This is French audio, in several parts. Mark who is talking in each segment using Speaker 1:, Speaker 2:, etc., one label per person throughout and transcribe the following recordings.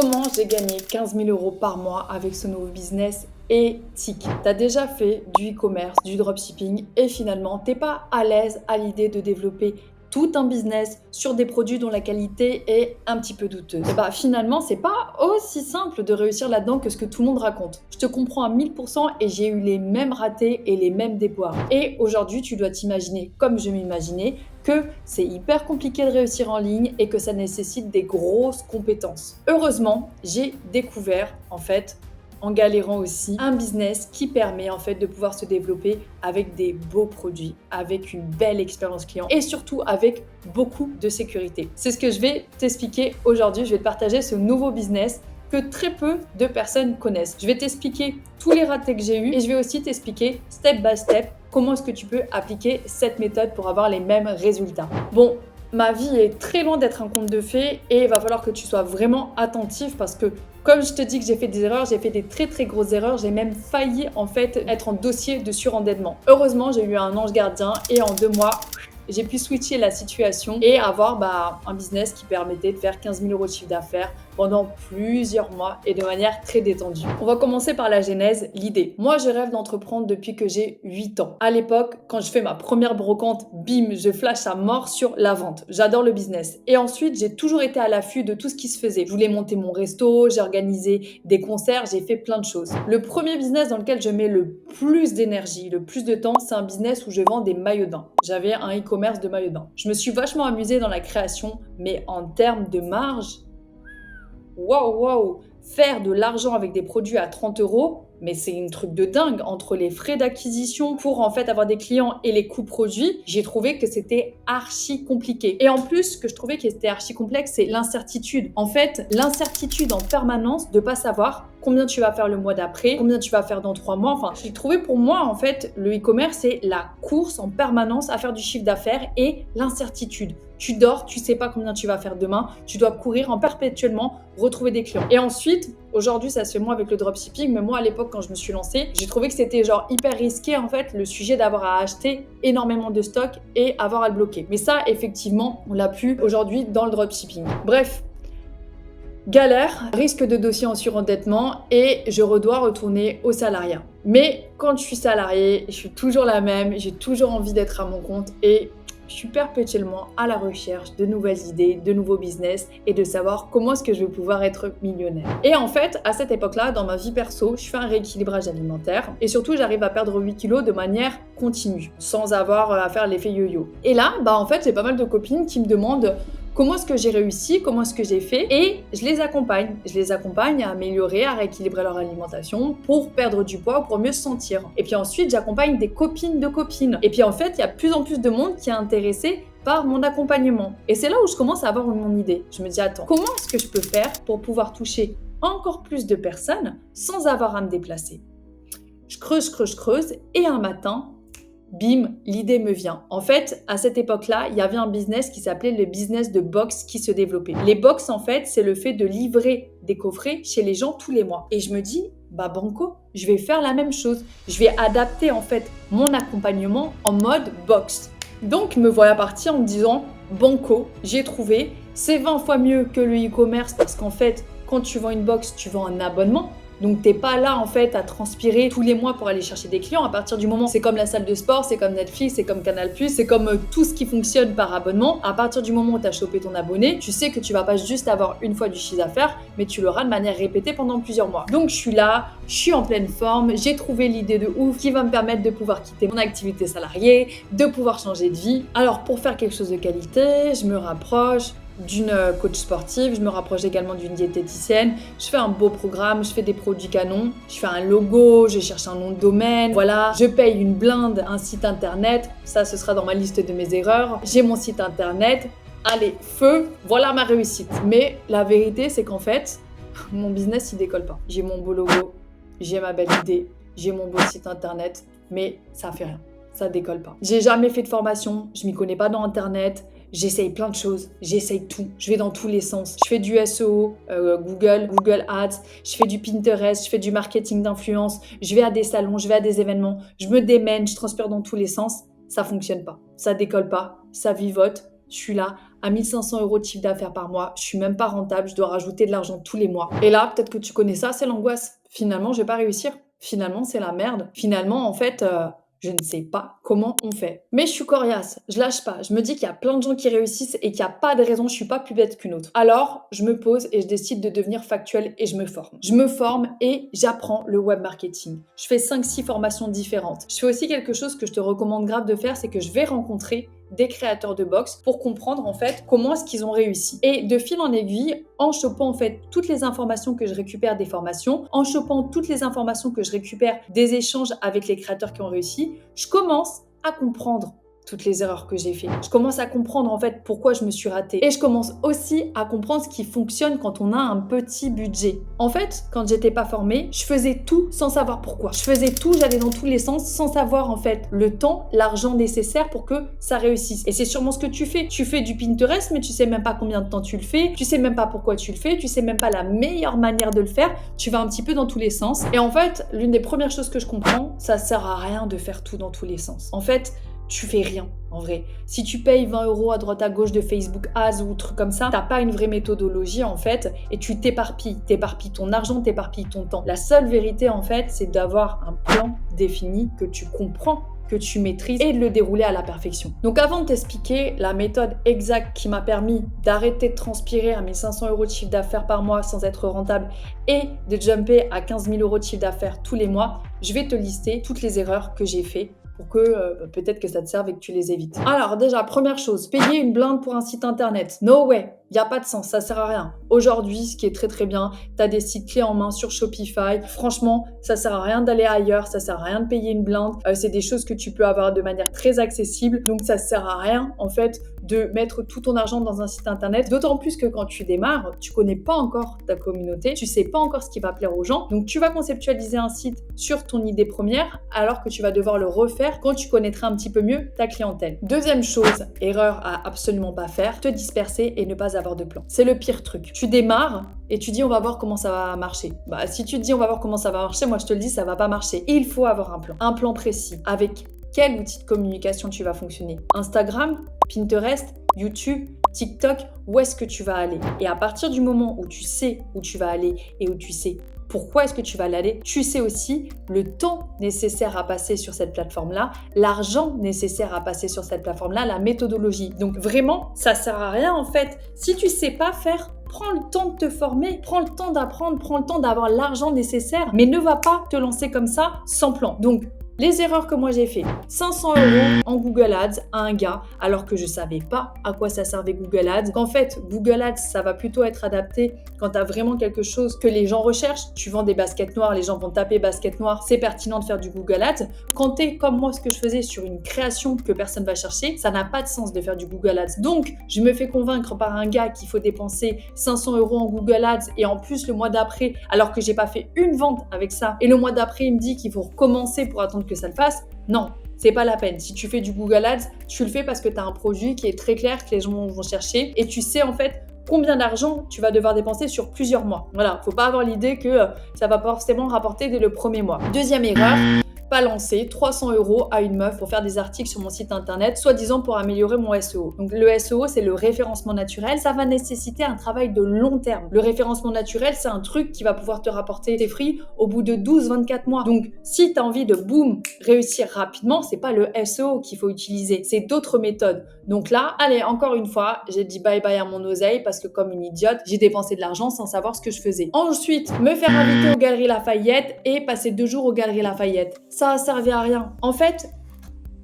Speaker 1: Comment j'ai gagné 15 000 € par mois avec ce nouveau business éthique? Tu as déjà fait du e-commerce, du dropshipping et finalement, tu n'es pas à l'aise à l'idée de développer tout un business sur des produits dont la qualité est un petit peu douteuse. Et bah finalement, c'est pas aussi simple de réussir là-dedans que ce que tout le monde raconte. Je te comprends à 1000% et j'ai eu les mêmes ratés et les mêmes déboires. Et aujourd'hui, tu dois t'imaginer, comme je m'imaginais, que c'est hyper compliqué de réussir en ligne et que ça nécessite des grosses compétences. Heureusement, j'ai découvert en fait en galérant aussi, un business qui permet en fait de pouvoir se développer avec des beaux produits, avec une belle expérience client et surtout avec beaucoup de sécurité. C'est ce que je vais t'expliquer aujourd'hui. Je vais te partager ce nouveau business que très peu de personnes connaissent. Je vais t'expliquer tous les ratés que j'ai eus et je vais aussi t'expliquer step by step comment est-ce que tu peux appliquer cette méthode pour avoir les mêmes résultats. Bon, ma vie est très loin d'être un conte de fées et il va falloir que tu sois vraiment attentif parce que comme je te dis que j'ai fait des erreurs, j'ai fait des très grosses erreurs, j'ai même failli en fait être en dossier de surendettement. Heureusement, j'ai eu un ange gardien et en 2 mois, j'ai pu switcher la situation et avoir un business qui permettait de faire 15 000 € de chiffre d'affaires pendant plusieurs mois et de manière très détendue. On va commencer par la genèse, l'idée. Moi, je rêve d'entreprendre depuis que j'ai 8 ans. À l'époque, quand je fais ma première brocante, bim, je flash à mort sur la vente. J'adore le business. Et ensuite, j'ai toujours été à l'affût de tout ce qui se faisait. Je voulais monter mon resto, j'ai organisé des concerts, j'ai fait plein de choses. Le premier business dans lequel je mets le plus d'énergie, le plus de temps, c'est un business où je vends des maillots de bain. J'avais un e-commerce de maillots de bain. Je me suis vachement amusée dans la création, mais en termes de marge, waouh, faire de l'argent avec des produits à 30 €, mais c'est un truc de dingue. Entre les frais d'acquisition pour en fait avoir des clients et les coûts produits, j'ai trouvé que c'était archi compliqué. Et en plus, ce que je trouvais qui était archi complexe, c'est l'incertitude. En fait, l'incertitude en permanence de pas savoir combien tu vas faire le mois d'après, combien tu vas faire dans 3 mois. Enfin, j'ai trouvé pour moi, en fait, le e-commerce, c'est la course en permanence à faire du chiffre d'affaires et l'incertitude. Tu dors, tu sais pas combien tu vas faire demain, tu dois courir en perpétuellement, retrouver des clients. Et ensuite, aujourd'hui, ça se fait moins avec le dropshipping, mais moi, à l'époque, quand je me suis lancée, j'ai trouvé que c'était genre hyper risqué, en fait, le sujet d'avoir à acheter énormément de stock et avoir à le bloquer. Mais ça, effectivement, on l'a plus aujourd'hui dans le dropshipping. Bref, galère, risque de dossier en surendettement et je redois retourner au salariat. Mais quand je suis salariée, je suis toujours la même, j'ai toujours envie d'être à mon compte et je suis perpétuellement à la recherche de nouvelles idées, de nouveaux business et de savoir comment est-ce que je vais pouvoir être millionnaire. Et en fait, à cette époque-là, dans ma vie perso, je fais un rééquilibrage alimentaire et surtout, j'arrive à perdre 8 kilos de manière continue, sans avoir à faire l'effet yo-yo. Et là, en fait, j'ai pas mal de copines qui me demandent comment est-ce que j'ai réussi, comment est-ce que j'ai fait et je les accompagne. Je les accompagne à améliorer, à rééquilibrer leur alimentation pour perdre du poids ou pour mieux se sentir. Et puis ensuite, j'accompagne des copines de copines. Et puis en fait, il y a de plus en plus de monde qui est intéressé par mon accompagnement. Et c'est là où je commence à avoir mon idée. Je me dis, attends, comment est-ce que je peux faire pour pouvoir toucher encore plus de personnes sans avoir à me déplacer? Je creuse et un matin, bim, l'idée me vient. En fait, à cette époque-là, il y avait un business qui s'appelait le business de box qui se développait. Les box, en fait, c'est le fait de livrer des coffrets chez les gens tous les mois. Et je me dis, banco, je vais faire la même chose. Je vais adapter, en fait, mon accompagnement en mode box. Donc, me voilà partie en me disant, banco, j'ai trouvé, c'est 20 fois mieux que le e-commerce parce qu'en fait, quand tu vends une box, tu vends un abonnement. Donc, t'es pas là, en fait, à transpirer tous les mois pour aller chercher des clients. À partir du moment, c'est comme la salle de sport, c'est comme Netflix, c'est comme Canal+, c'est comme tout ce qui fonctionne par abonnement. À partir du moment où t'as chopé ton abonné, tu sais que tu vas pas juste avoir une fois du chiffre d'affaires, mais tu l'auras de manière répétée pendant plusieurs mois. Donc, je suis là, je suis en pleine forme, j'ai trouvé l'idée de ouf qui va me permettre de pouvoir quitter mon activité salariée, de pouvoir changer de vie. Alors, pour faire quelque chose de qualité, je me rapproche d'une coach sportive, je me rapproche également d'une diététicienne, je fais un beau programme, je fais des produits canons, je fais un logo, je cherche un nom de domaine, voilà, je paye une blinde, un site internet, ça ce sera dans ma liste de mes erreurs, j'ai mon site internet, allez, feu, voilà ma réussite. Mais la vérité c'est qu'en fait, mon business il décolle pas. J'ai mon beau logo, j'ai ma belle idée, j'ai mon beau site internet, mais ça fait rien, ça décolle pas. J'ai jamais fait de formation, je m'y connais pas dans internet. J'essaye plein de choses, j'essaye tout, je vais dans tous les sens. Je fais du SEO, Google Ads, je fais du Pinterest, je fais du marketing d'influence, je vais à des salons, je vais à des événements, je me démène, je transpire dans tous les sens. Ça fonctionne pas, ça décolle pas, ça vivote. Je suis là à 1500 € de chiffre d'affaires par mois, je suis même pas rentable, je dois rajouter de l'argent tous les mois. Et là, peut-être que tu connais ça, c'est l'angoisse. Finalement, je vais pas réussir. Finalement, c'est la merde. Finalement, en fait, je ne sais pas comment on fait. Mais je suis coriace, je lâche pas. Je me dis qu'il y a plein de gens qui réussissent et qu'il n'y a pas de raison, je suis pas plus bête qu'une autre. Alors, je me pose et je décide de devenir factuelle et je me forme. Je me forme et j'apprends le web marketing. Je fais 5-6 formations différentes. Je fais aussi quelque chose que je te recommande grave de faire, c'est que je vais rencontrer des créateurs de box pour comprendre en fait comment est-ce qu'ils ont réussi. Et de fil en aiguille, en chopant en fait toutes les informations que je récupère des formations, en chopant toutes les informations que je récupère des échanges avec les créateurs qui ont réussi, je commence à comprendre toutes les erreurs que j'ai faites. Je commence à comprendre en fait pourquoi je me suis ratée. Et je commence aussi à comprendre ce qui fonctionne quand on a un petit budget. En fait, quand j'étais pas formée, je faisais tout sans savoir pourquoi. Je faisais tout, j'allais dans tous les sens sans savoir en fait le temps, l'argent nécessaire pour que ça réussisse. Et c'est sûrement ce que tu fais. Tu fais du Pinterest, mais tu sais même pas combien de temps tu le fais. Tu sais même pas pourquoi tu le fais. Tu sais même pas la meilleure manière de le faire. Tu vas un petit peu dans tous les sens. Et en fait, l'une des premières choses que je comprends, ça sert à rien de faire tout dans tous les sens. En fait, tu fais rien, en vrai. Si tu payes 20 € à droite à gauche de Facebook Ads ou trucs comme ça, t'as pas une vraie méthodologie, en fait, et tu t'éparpilles. T'éparpilles ton argent, t'éparpilles ton temps. La seule vérité, en fait, c'est d'avoir un plan défini que tu comprends, que tu maîtrises et de le dérouler à la perfection. Donc avant de t'expliquer la méthode exacte qui m'a permis d'arrêter de transpirer à 1500 € de chiffre d'affaires par mois sans être rentable et de jumper à 15 000 € de chiffre d'affaires tous les mois, je vais te lister toutes les erreurs que j'ai faites pour que peut-être que ça te serve et que tu les évites. Alors déjà, première chose, payer une blinde pour un site internet. No way, il n'y a pas de sens, ça sert à rien. Aujourd'hui, ce qui est très très bien, tu as des sites clés en main sur Shopify. Franchement, ça sert à rien d'aller ailleurs, ça sert à rien de payer une blinde. C'est des choses que tu peux avoir de manière très accessible, donc ça sert à rien en fait de mettre tout ton argent dans un site internet, d'autant plus que quand tu démarres, tu connais pas encore ta communauté, tu sais pas encore ce qui va plaire aux gens, donc tu vas conceptualiser un site sur ton idée première, alors que tu vas devoir le refaire quand tu connaîtras un petit peu mieux ta clientèle. Deuxième chose, erreur à absolument pas faire, te disperser et ne pas avoir de plan. C'est le pire truc. Tu démarres et tu dis on va voir comment ça va marcher. Bah si tu te dis on va voir comment ça va marcher, moi je te le dis ça va pas marcher. Il faut avoir un plan précis avec quel outil de communication tu vas fonctionner. Instagram, Pinterest, YouTube, TikTok, où est-ce que tu vas aller? Et à partir du moment où tu sais où tu vas aller et où tu sais pourquoi est-ce que tu vas aller, tu sais aussi le temps nécessaire à passer sur cette plateforme-là, l'argent nécessaire à passer sur cette plateforme-là, la méthodologie. Donc vraiment, ça sert à rien en fait. Si tu sais pas faire, prends le temps de te former, prends le temps d'apprendre, prends le temps d'avoir l'argent nécessaire, mais ne va pas te lancer comme ça sans plan. Donc, les erreurs que moi j'ai fait, 500 € en Google Ads à un gars alors que je savais pas à quoi ça servait Google Ads. Qu'en fait, Google Ads, ça va plutôt être adapté quand tu as vraiment quelque chose que les gens recherchent. Tu vends des baskets noires, les gens vont taper baskets noires, c'est pertinent de faire du Google Ads. Quand tu es comme moi, ce que je faisais sur une création que personne va chercher, ça n'a pas de sens de faire du Google Ads. Donc, je me fais convaincre par un gars qu'il faut dépenser 500 € en Google Ads et en plus le mois d'après, alors que j'ai pas fait une vente avec ça. Et le mois d'après, il me dit qu'il faut recommencer pour attendre que ça le fasse. Non, c'est pas la peine. Si tu fais du Google Ads, tu le fais parce que tu as un produit qui est très clair, que les gens vont chercher et tu sais en fait combien d'argent tu vas devoir dépenser sur plusieurs mois. Voilà, faut pas avoir l'idée que ça va pas forcément rapporter dès le premier mois. Deuxième erreur, pas lancer 300 € à une meuf pour faire des articles sur mon site internet, soi-disant pour améliorer mon SEO. Donc le SEO, c'est le référencement naturel. Ça va nécessiter un travail de long terme. Le référencement naturel, c'est un truc qui va pouvoir te rapporter tes fruits au bout de 12-24 mois. Donc si tu as envie de boum, réussir rapidement, c'est pas le SEO qu'il faut utiliser, c'est d'autres méthodes. Donc là, allez, encore une fois, j'ai dit bye bye à mon oseille parce que comme une idiote, j'ai dépensé de l'argent sans savoir ce que je faisais. Ensuite, me faire inviter aux Galeries Lafayette et passer 2 jours aux Galeries Lafayette. Ça a servi à rien. En fait,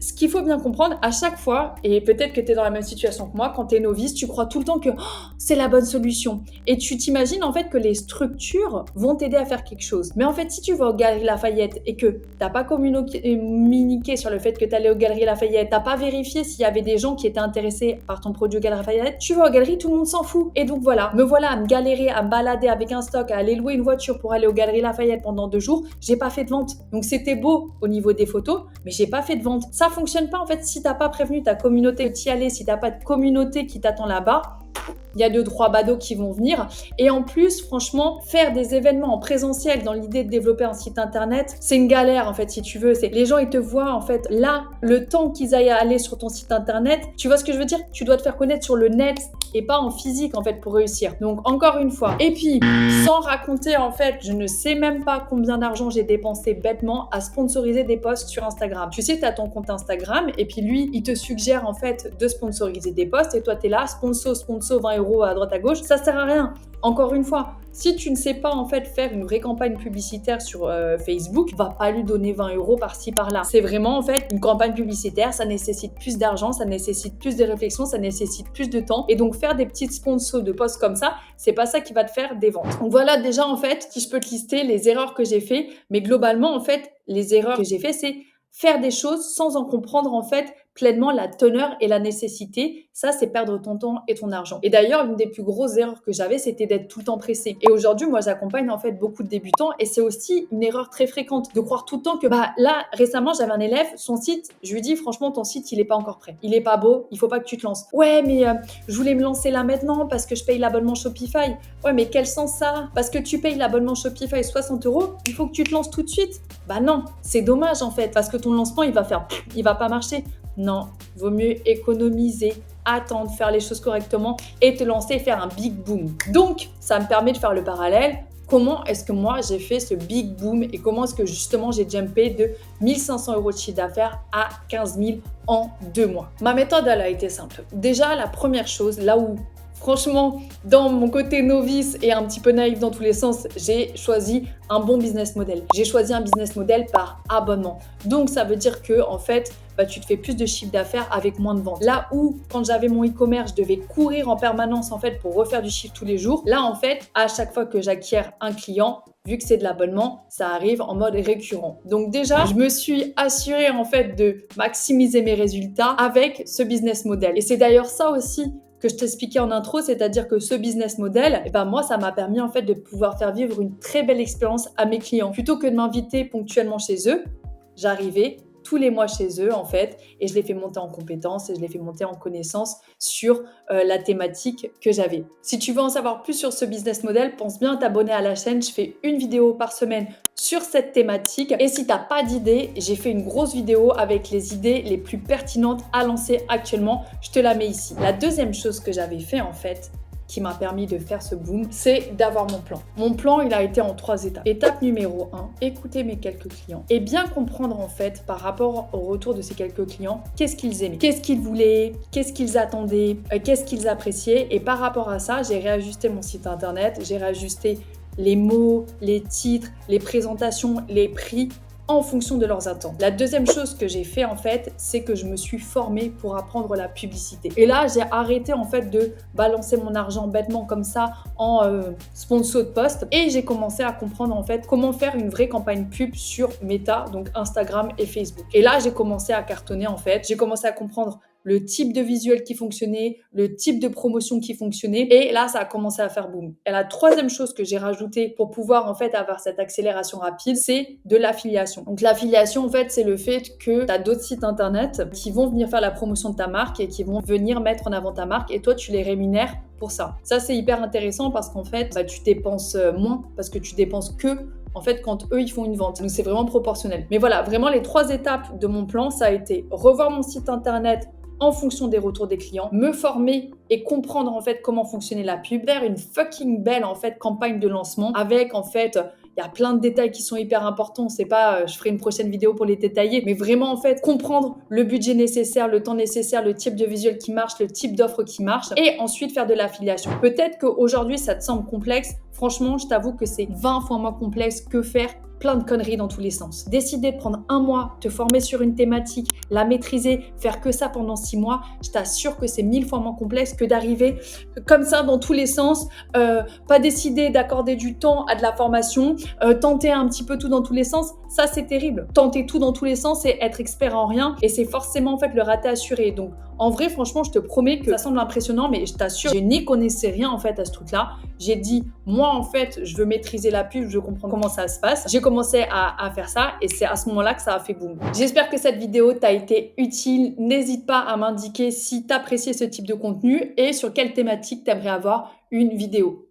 Speaker 1: ce qu'il faut bien comprendre, à chaque fois, et peut-être que tu es dans la même situation que moi, quand tu es novice, tu crois tout le temps que c'est la bonne solution. Et tu t'imagines en fait que les structures vont t'aider à faire quelque chose. Mais en fait, si tu vas aux Galeries Lafayette et que tu n'as pas communiqué sur le fait que tu allais aux Galeries Lafayette, tu n'as pas vérifié s'il y avait des gens qui étaient intéressés par ton produit aux Galeries Lafayette, tu vas aux galeries, tout le monde s'en fout. Et donc voilà, me voilà à me galérer, à me balader avec un stock, à aller louer une voiture pour aller aux Galeries Lafayette pendant 2 jours. J'ai pas fait de vente. Donc c'était beau au niveau des photos, mais j'ai pas fait de vente. Ça, fonctionne pas en fait si t'as pas prévenu ta communauté de t'y aller, si t'as pas de communauté qui t'attend là-bas. Il y a 2-3 badauds qui vont venir. Et en plus, franchement, faire des événements en présentiel dans l'idée de développer un site internet, c'est une galère en fait, si tu veux. Les gens, ils te voient en fait là, le temps qu'ils aillent à aller sur ton site internet. Tu vois ce que je veux dire? Tu dois te faire connaître sur le net et pas en physique en fait pour réussir. Donc encore une fois. Et puis, sans raconter en fait, je ne sais même pas combien d'argent j'ai dépensé bêtement à sponsoriser des posts sur Instagram. Tu sais, tu as ton compte Instagram et puis lui, il te suggère en fait de sponsoriser des posts et toi, tu es là, sponsor 20 euros à droite à gauche, ça sert à rien. Encore une fois, si tu ne sais pas en fait faire une vraie campagne publicitaire sur Facebook, va pas lui donner 20 euros par-ci par-là. C'est vraiment en fait une campagne publicitaire, ça nécessite plus d'argent, ça nécessite plus de réflexion, ça nécessite plus de temps. Et donc faire des petites sponsors de posts comme ça, c'est pas ça qui va te faire des ventes. Donc voilà déjà en fait, si je peux te lister les erreurs que j'ai fait, mais globalement en fait, les erreurs que j'ai fait, c'est faire des choses sans en comprendre en fait pleinement la teneur et la nécessité. Ça, c'est perdre ton temps et ton argent. Et d'ailleurs, l'une des plus grosses erreurs que j'avais, c'était d'être tout le temps pressée. Et aujourd'hui, moi, j'accompagne en fait beaucoup de débutants et c'est aussi une erreur très fréquente de croire tout le temps que là, récemment, j'avais un élève, son site, je lui dis franchement, ton site, il est pas encore prêt. Il est pas beau, il faut pas que tu te lances. Ouais, mais je voulais me lancer là maintenant parce que je paye l'abonnement Shopify. Ouais, mais quel sens ça a? Parce que tu payes l'abonnement Shopify 60 euros, il faut que tu te lances tout de suite. Bah non, c'est dommage en fait parce que ton lancement, il va pas marcher. Non, vaut mieux économiser, attendre, faire les choses correctement et te lancer et faire un big boom. Donc, ça me permet de faire le parallèle. Comment est-ce que moi, j'ai fait ce big boom et comment est-ce que justement, j'ai jumpé de 1500 euros de chiffre d'affaires à 15 000 en 2 mois? Ma méthode, elle a été simple. Déjà, la première chose, là où franchement, dans mon côté novice et un petit peu naïf dans tous les sens, j'ai choisi un bon business model. J'ai choisi un business model par abonnement. Donc, ça veut dire que en fait, tu te fais plus de chiffre d'affaires avec moins de ventes. Là où, quand j'avais mon e-commerce, je devais courir en permanence en fait pour refaire du chiffre tous les jours. Là, en fait, à chaque fois que j'acquiers un client, vu que c'est de l'abonnement, ça arrive en mode récurrent. Donc déjà, je me suis assurée en fait de maximiser mes résultats avec ce business model. Et c'est d'ailleurs ça aussi que je t'expliquais en intro, c'est-à-dire que ce business model, moi, ça m'a permis en fait de pouvoir faire vivre une très belle expérience à mes clients. Plutôt que de m'inviter ponctuellement chez eux, j'arrivais tous les mois chez eux en fait et je les fais monter en compétences et je les fais monter en connaissances sur la thématique que j'avais. Si tu veux en savoir plus sur ce business model, pense bien à t'abonner à la chaîne. Je fais une vidéo par semaine sur cette thématique et si t'as pas d'idée, j'ai fait une grosse vidéo avec les idées les plus pertinentes à lancer actuellement. Je te la mets ici. La deuxième chose que j'avais fait en fait, qui m'a permis de faire ce boom, c'est d'avoir mon plan. Mon plan, il a été en 3 étapes. Étape numéro 1, écouter mes quelques clients et bien comprendre en fait par rapport au retour de ces quelques clients, qu'est-ce qu'ils aimaient, qu'est-ce qu'ils voulaient, qu'est-ce qu'ils attendaient, qu'est-ce qu'ils appréciaient et par rapport à ça, j'ai réajusté mon site internet, j'ai réajusté les mots, les titres, les présentations, les prix en fonction de leurs attentes. La deuxième chose que j'ai fait en fait, c'est que je me suis formée pour apprendre la publicité. Et là, j'ai arrêté en fait de balancer mon argent bêtement comme ça en sponsor de post et j'ai commencé à comprendre en fait comment faire une vraie campagne pub sur Meta, donc Instagram et Facebook. Et là, j'ai commencé à cartonner en fait. J'ai commencé à comprendre le type de visuel qui fonctionnait, le type de promotion qui fonctionnait. Et là, ça a commencé à faire boom. Et la troisième chose que j'ai rajoutée pour pouvoir en fait avoir cette accélération rapide, c'est de l'affiliation. Donc l'affiliation, en fait, c'est le fait que tu as d'autres sites internet qui vont venir faire la promotion de ta marque et qui vont venir mettre en avant ta marque et toi, tu les rémunères pour ça. Ça, c'est hyper intéressant parce qu'en fait, tu dépenses moins parce que tu dépenses que en fait, quand eux, ils font une vente. Donc, c'est vraiment proportionnel. Mais voilà, vraiment, les 3 étapes de mon plan, ça a été revoir mon site internet en fonction des retours des clients, me former et comprendre en fait comment fonctionnait la pub, faire une fucking belle en fait campagne de lancement avec en fait il y a plein de détails qui sont hyper importants. C'est pas, je ferai une prochaine vidéo pour les détailler, mais vraiment en fait comprendre le budget nécessaire, le temps nécessaire, le type de visuel qui marche, le type d'offre qui marche, et ensuite faire de l'affiliation. Peut-être qu'aujourd'hui ça te semble complexe. Franchement, je t'avoue que c'est 20 fois moins complexe que faire plein de conneries dans tous les sens. Décider de prendre un mois, te former sur une thématique, la maîtriser, faire que ça pendant 6 mois, je t'assure que c'est 1000 fois moins complexe que d'arriver comme ça dans tous les sens, pas décider d'accorder du temps à de la formation, tenter un petit peu tout dans tous les sens. Ça, c'est terrible. Tenter tout dans tous les sens et être expert en rien, et c'est forcément en fait le raté assuré. Donc, En vrai, franchement, je te promets que ça semble impressionnant, mais je t'assure, je n'y connaissais rien en fait à ce truc-là. J'ai dit, moi en fait, je veux maîtriser la pub, je veux comprendre comment ça se passe. J'ai commencé à faire ça et c'est à ce moment-là que ça a fait boum. J'espère que cette vidéo t'a été utile. N'hésite pas à m'indiquer si t'appréciais ce type de contenu et sur quelle thématique t'aimerais avoir une vidéo.